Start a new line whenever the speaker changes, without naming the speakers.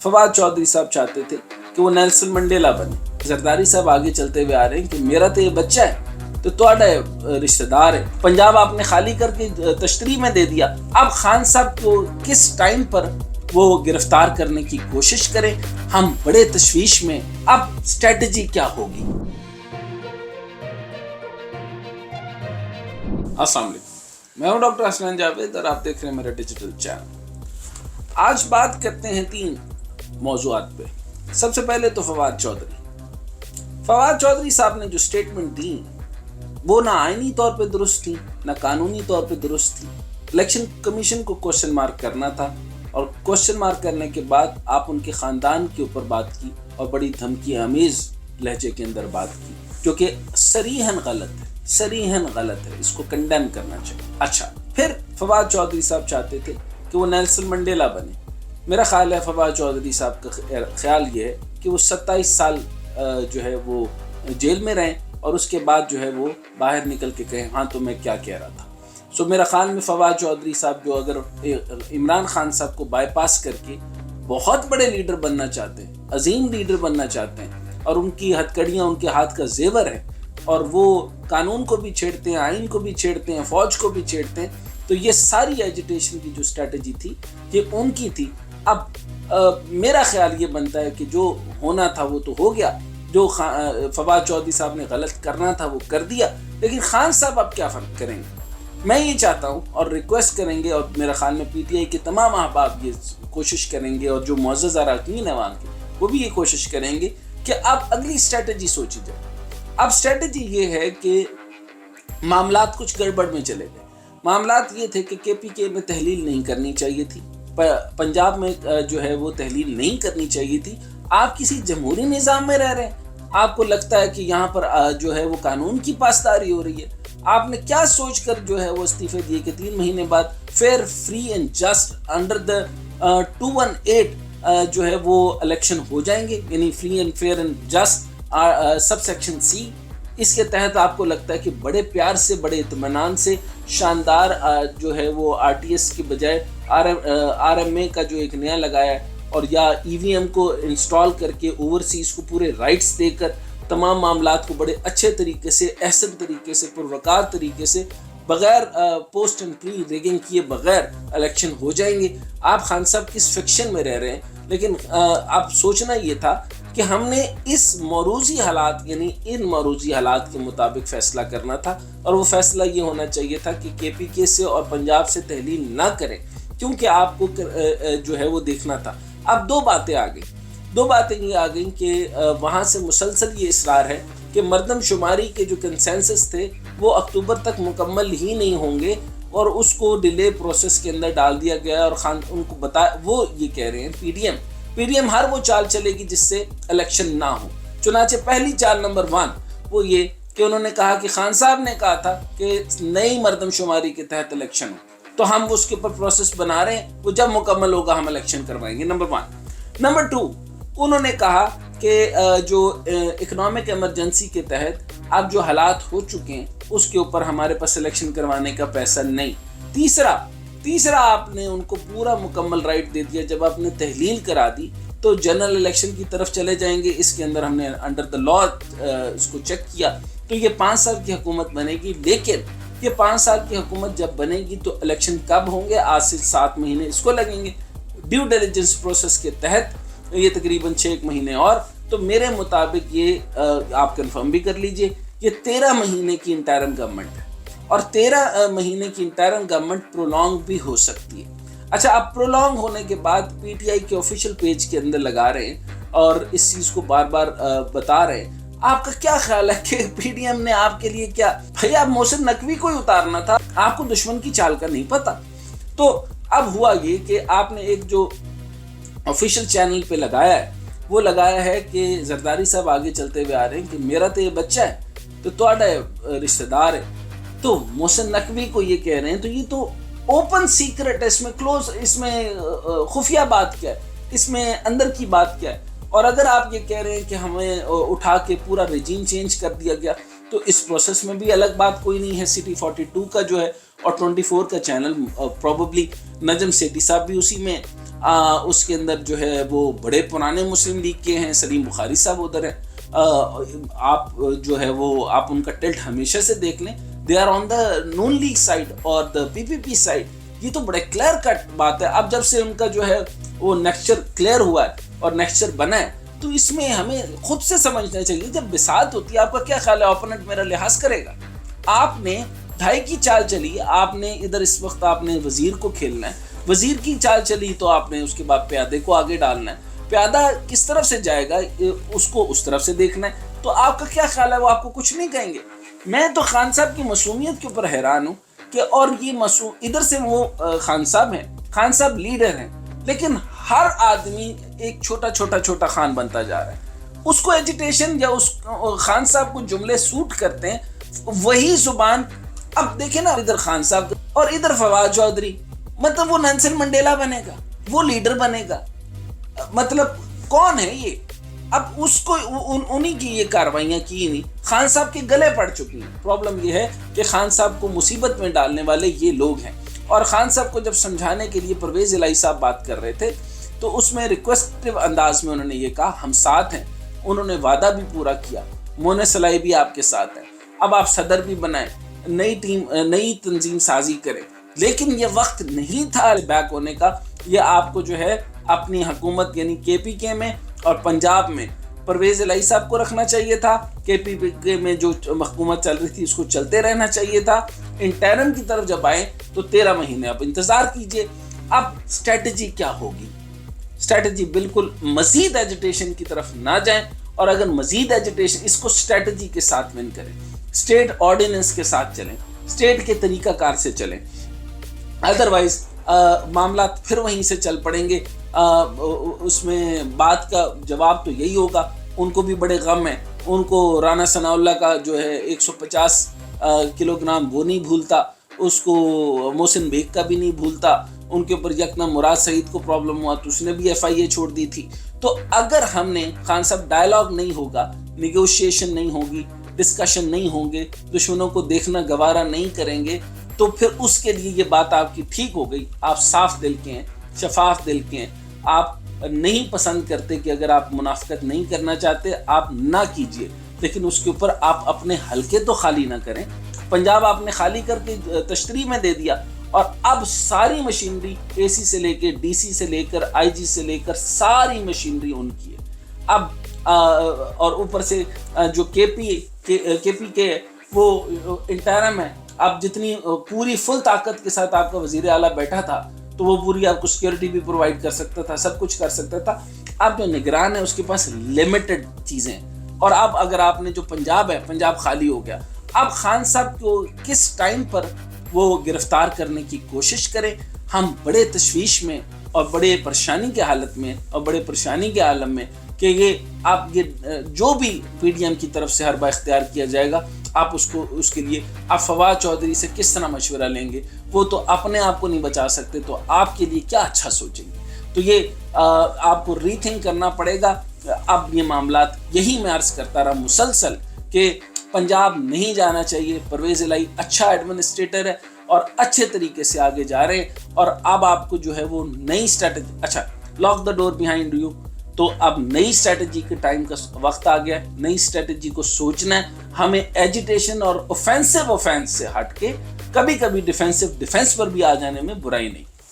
فواد چودھری صاحب چاہتے تھے کہ وہ نیلسن منڈیلا بنے. زرداری صاحب آگے چلتے ہوئے آ رہے ہیں کہ میرا تو یہ بچہ ہے تو تہاڈا رشتہ دار ہے. پنجاب آپ نے خالی کر کے تشریح میں دے دیا. اب خان صاحب کو کس ٹائم پر وہ گرفتار کرنے کی کوشش کریں, ہم بڑے تشویش میں. اب اسٹریٹجی کیا ہوگی؟ السلام علیکم, میں ہوں ڈاکٹر حسنین جاوید اور آپ دیکھ رہے ہیں میرا ڈیجیٹل چینل. آج بات کرتے ہیں 3 موضوعات پہ. سب سے پہلے تو فواد چودھری صاحب نے جو سٹیٹمنٹ دی وہ نہ آئینی طور پہ درست تھی نہ قانونی طور پہ درست تھی. الیکشن کمیشن کو کوشچن مارک کرنا تھا اور کوشچن مارک کرنے کے بعد آپ ان کے خاندان کے اوپر بات کی اور بڑی دھمکی آمیز لہجے کے اندر بات کی, جو کہ صریحاً غلط ہے. اس کو کنڈیم کرنا چاہیے. اچھا, پھر فواد چودھری صاحب چاہتے تھے کہ وہ نیلسن منڈیلا بنے. میرا خیال ہے فواد چودھری صاحب کا خیال یہ ہے کہ وہ 27 سال جو ہے وہ جیل میں رہیں اور اس کے بعد جو ہے وہ باہر نکل کے کہیں ہاں تو میں کیا کہہ رہا تھا. سو میرا خیال میں فواد چودھری صاحب جو اگر عمران خان صاحب کو بائی پاس کر کے بہت بڑے لیڈر بننا چاہتے ہیں, عظیم لیڈر بننا چاہتے ہیں, اور ان کی ہتھکڑیاں ان کے ہاتھ کا زیور ہے اور وہ قانون کو بھی چھیڑتے ہیں, آئین کو بھی چھیڑتے ہیں, فوج کو بھی چھیڑتے ہیں, تو یہ ساری ایجیٹیشن کی جو اسٹریٹجی تھی یہ ان کی تھی. اب میرا خیال یہ بنتا ہے کہ جو ہونا تھا وہ تو ہو گیا, جو فواد چودھری صاحب نے غلط کرنا تھا وہ کر دیا, لیکن خان صاحب اب کیا فرق کریں گے؟ میں یہ چاہتا ہوں اور ریکویسٹ کریں گے, اور میرا خیال میں پی ٹی آئی کے تمام احباب یہ کوشش کریں گے اور جو معزز اراکین ہیں وہاں کے وہ بھی یہ کوشش کریں گے کہ اب اگلی اسٹریٹجی سوچی جائے. اب اسٹریٹجی یہ ہے کہ معاملات کچھ گڑبڑ میں چلے گئے. معاملات یہ تھے کہ کے پی کے میں تحلیل نہیں کرنی چاہیے تھی, پنجاب میں جو ہے وہ تحلیل نہیں کرنی چاہیے تھی. آپ کسی جمہوری نظام میں رہ رہے ہیں, آپ کو لگتا ہے کہ یہاں پر جو ہے وہ قانون کی پاسداری ہو رہی ہے. آپ نے کیا سوچ کر جو ہے وہ استعفے دیے کہ 3 مہینے بعد fair, free and just under the 218 جو ہے وہ الیکشن ہو جائیں گے, یعنی free and fair and just subsection C. اس کے تحت آپ کو لگتا ہے کہ بڑے پیار سے, بڑے اطمینان سے, شاندار جو ہے وہ آر ٹی ایس کے بجائے آر ایم اے کا جو ایک نیا لگایا ہے, اور یا ای وی ایم کو انسٹال کر کے اوورسیز کو پورے رائٹس دے کر تمام معاملات کو بڑے اچھے طریقے سے, احسن طریقے سے, پروقار طریقے سے, بغیر پوسٹ اینڈ پری ریگنگ کیے بغیر الیکشن ہو جائیں گے. آپ خان صاحب کس فکشن میں رہ رہے ہیں, لیکن اب سوچنا یہ تھا کہ ہم نے اس موروثی حالات یعنی ان موروثی حالات کے مطابق فیصلہ کرنا تھا, اور وہ فیصلہ یہ ہونا چاہیے تھا کہ کے پی کے سے اور پنجاب سے تحلیل نہ کریں, کیونکہ آپ کو جو ہے وہ دیکھنا تھا. اب 2 باتیں آ گئی. 2 باتیں یہ آ گئیں کہ وہاں سے مسلسل یہ اصرار ہے کہ مردم شماری کے جو کنسنسس تھے وہ اکتوبر تک مکمل ہی نہیں ہوں گے, اور اس کو ڈیلے پروسیس کے اندر ڈال دیا گیا. اور خان ان کو وہ یہ کہہ رہے ہیں پی ڈی ایم ہر وہ چال چلے گی جس سے الیکشن نہ ہو. چنانچہ پہلی چال نمبر 1 وہ یہ کہ انہوں نے کہا کہ خان صاحب نے کہا تھا کہ نئی مردم شماری کے تحت الیکشن ہو, تو ہم اس کے اوپر پروسیس بنا رہے ہیں, وہ جب مکمل ہوگا ہم الیکشن کروائیں گے. نمبر 1. نمبر 2, انہوں نے کہا کہ جو اکنامک ایمرجنسی کے تحت اب جو حالات ہو چکے ہیں اس کے اوپر ہمارے پاس الیکشن کروانے کا پیسہ نہیں. تیسرا آپ نے ان کو پورا مکمل رائٹ دے دیا, جب آپ نے تحلیل کرا دی تو جنرل الیکشن کی طرف چلے جائیں گے. اس کے اندر ہم نے انڈر دا لا اس کو چیک کیا تو یہ 5 سال کی حکومت بنے گی, لیکن یہ 5 سال کی حکومت جب بنے گی تو الیکشن کب ہوں گے؟ آج سے 7 مہینے اس کو لگیں گے. ڈیو ڈیلیجنس پروسیس کے تحت یہ تقریباً 6 مہینے اور. تو میرے مطابق یہ آپ کنفرم بھی کر لیجئے, یہ 13 مہینے کی انٹرم گورنمنٹ ہے, اور 13 مہینے کی انٹرم گورنمنٹ پرولونگ بھی ہو سکتی ہے. اچھا, اب پرولونگ ہونے کے بعد پی ٹی آئی کے آفیشیل پیج کے اندر لگا رہے ہیں اور اس چیز کو بار بار بتا رہے ہیں. آپ کا کیا خیال ہے کہ پی ڈی ایم نے آپ کے لیے کیا, بھائی آپ محسن نقوی کو ہی اتارنا تھا, آپ کو دشمن کی چال کا نہیں پتا. تو اب ہوا یہ کہ آپ نے ایک جو آفیشیل چینل پہ لگایا ہے وہ لگایا ہے کہ زرداری صاحب آگے چلتے ہوئے آ رہے ہیں کہ میرا تو یہ بچہ ہے تو تہاڈا رشتہ دار ہے. تو محسن نقوی کو یہ کہہ رہے ہیں, تو یہ تو اوپن سیکرٹ ہے, اس میں کلوز, اس میں خفیہ بات کیا ہے, اس میں اندر کی بات کیا ہے. اور اگر آپ یہ کہہ رہے ہیں کہ ہمیں اٹھا کے پورا رجیم چینج کر دیا گیا تو اس پروسیس میں بھی الگ بات کوئی نہیں ہے. سٹی 42 کا جو ہے اور 24 کا چینل پروبیبلی نجم سیٹھی صاحب بھی اسی میں, اس کے اندر جو ہے وہ بڑے پرانے مسلم لیگ کے ہیں، سلیم بخاری صاحب ادھر ہیں، آپ جو ہے وہ آپ ان کا ٹلٹ ہمیشہ سے دیکھ لیں، they are on the non leg side اور the P P P side, یہ تو بڑے کلیئر کٹ بات ہے۔ اب جب سے ان کا جو ہے وہ نیکسچر کلیئر ہوا ہے اور نیکسچر بنا ہے، تو اس میں ہمیں خود سے سمجھنا چاہیے جب بساط ہوتی ہے، آپ کا کیا خیال ہے اوپوننٹ میرا لحاظ کرے گا؟ آپ نے ڈھائی کی چال چلی، آپ نے ادھر اس وقت آپ نے وزیر کو کھیلنا ہے، وزیر کی چال چلی تو آپ نے اس کے بعد پیادے کو آگے ڈالنا ہے، پیادہ کس طرف سے جائے گا اس کو اس طرف سے دیکھنا ہے۔ تو آپ کا کیا خیال ہے؟ وہ آپ کو کچھ نہیں کہیں گے۔ میں تو خان صاحب کی معصومیت کے اوپر حیران ہوں کہ اور یہ معصوم ادھر سے وہ خان صاحب ہیں، خان صاحب لیڈر ہیں، لیکن ہر آدمی ایک چھوٹا چھوٹا چھوٹا خان بنتا جا رہا ہے۔ اس کو ایجیٹیشن یا اس خان صاحب کو جملے سوٹ کرتے ہیں، وہی زبان اب دیکھیں نا، ادھر خان صاحب اور ادھر فواد چودھری، مطلب وہ نیلسن منڈیلا بنے گا، وہ لیڈر بنے گا، مطلب کون ہے یہ؟ اب اس کو انہی کی یہ کاروائیاں کی نہیں، خان صاحب کے گلے پڑ چکی ہیں۔ پرابلم یہ ہے کہ خان صاحب کو مصیبت میں ڈالنے والے یہ لوگ ہیں، اور خان صاحب کو جب سمجھانے کے لیے پرویز الہی صاحب بات کر رہے تھے تو اس میں ریکویسٹو انداز میں انہوں نے یہ کہا ہم ساتھ ہیں، انہوں نے وعدہ بھی پورا کیا، مونے صلاحی بھی آپ کے ساتھ ہے، اب آپ صدر بھی بنائیں، نئی تنظیم سازی کریں، لیکن یہ وقت نہیں تھا بیک ہونے کا۔ یہ آپ کو جو ہے اپنی حکومت یعنی کے پی کے میں اور پنجاب میں پرویز الہی صاحب کو رکھنا چاہیے تھا، کے پی کے میں جو حکومت چل رہی تھی اس کو چلتے رہنا چاہیے تھا۔ انٹرم کی طرف جب آئیں تو 13 مہینے اب انتظار کیجئے۔ اب اسٹریٹجی کیا ہوگی؟ اسٹریٹجی بالکل مزید ایجیٹیشن کی طرف نہ جائیں، اور اگر مزید ایجیٹیشن اس کو اسٹریٹجی کے ساتھ ون کریں، اسٹیٹ آرڈیننس کے ساتھ چلیں، اسٹیٹ کے طریقہ کار سے چلیں، ادروائز معاملات پھر وہیں سے چل پڑیں گے۔ اس میں بات کا جواب تو یہی ہوگا، ان کو بھی بڑے غم ہیں، ان کو رانا ثناء اللہ کا جو ہے 150 کلو گرام وہ نہیں بھولتا، اس کو محسن بیگ کا بھی نہیں بھولتا، ان کے اوپر یکدم مراد سعید کو پرابلم ہوا تو اس نے بھی ایف آئی اے چھوڑ دی تھی۔ تو اگر ہم نے خان صاحب ڈائلاگ نہیں ہوگا، نیگوشیشن نہیں ہوگی، ڈسکشن نہیں ہوں گے، دشمنوں کو دیکھنا گوارا نہیں کریں گے، تو پھر اس کے لیے یہ بات آپ کی ٹھیک ہو گئی۔ آپ صاف دل کے ہیں، شفاف دل کے ہیں، آپ نہیں پسند کرتے کہ اگر آپ منافقت نہیں کرنا چاہتے آپ نہ کیجئے، لیکن اس کے اوپر آپ اپنے حلقے تو خالی نہ کریں۔ پنجاب آپ نے خالی کر کے تشریح میں دے دیا، اور اب ساری مشینری اے سی سے لے کے ڈی سی سے لے کر آئی جی سے لے کر ساری مشینری ان کی ہے۔ اب اور اوپر سے جو کے پی کے وہ انٹرم ہے، اب جتنی پوری فل طاقت کے ساتھ آپ کا وزیر اعلیٰ بیٹھا تھا تو وہ پوری آپ کو سیکیورٹی بھی پرووائڈ کر سکتا تھا، سب کچھ کر سکتا تھا۔ اب جو نگران ہے اس کے پاس لمیٹڈ چیزیں، اور اب اگر آپ نے جو پنجاب ہے، پنجاب خالی ہو گیا، اب خان صاحب کو کس ٹائم پر وہ گرفتار کرنے کی کوشش کریں۔ ہم بڑے تشویش میں اور بڑے پریشانی کے حالت میں اور بڑے پریشانی کے عالم میں کہ یہ جو بھی پی ڈی ایم کی طرف سے حربہ اختیار کیا جائے گا، آپ اس کے لیے آپ فواد چودھری سے کس طرح مشورہ لیں گے؟ وہ تو اپنے آپ کو نہیں بچا سکتے، تو آپ کے لیے کیا اچھا سوچیں گے؟ تو یہ آپ کو ری تھنک کرنا پڑے گا۔ اب یہ معاملات یہی میں عرض کرتا رہا مسلسل کہ پنجاب نہیں جانا چاہیے، پرویز الہی اچھا ایڈمنسٹریٹر ہے اور اچھے طریقے سے آگے جا رہے ہیں، اور اب آپ کو جو ہے وہ نئی اسٹریٹجی، اچھا lock the door behind you, تو اب نئی اسٹریٹجی کے ٹائم کا وقت آ گیا ہے، نئی اسٹریٹجی کو سوچنا ہے۔ ہمیں ایجیٹیشن اور اوفینسو سے ہٹ کے کبھی کبھی ڈیفینس پر بھی آ جانے میں برائی نہیں۔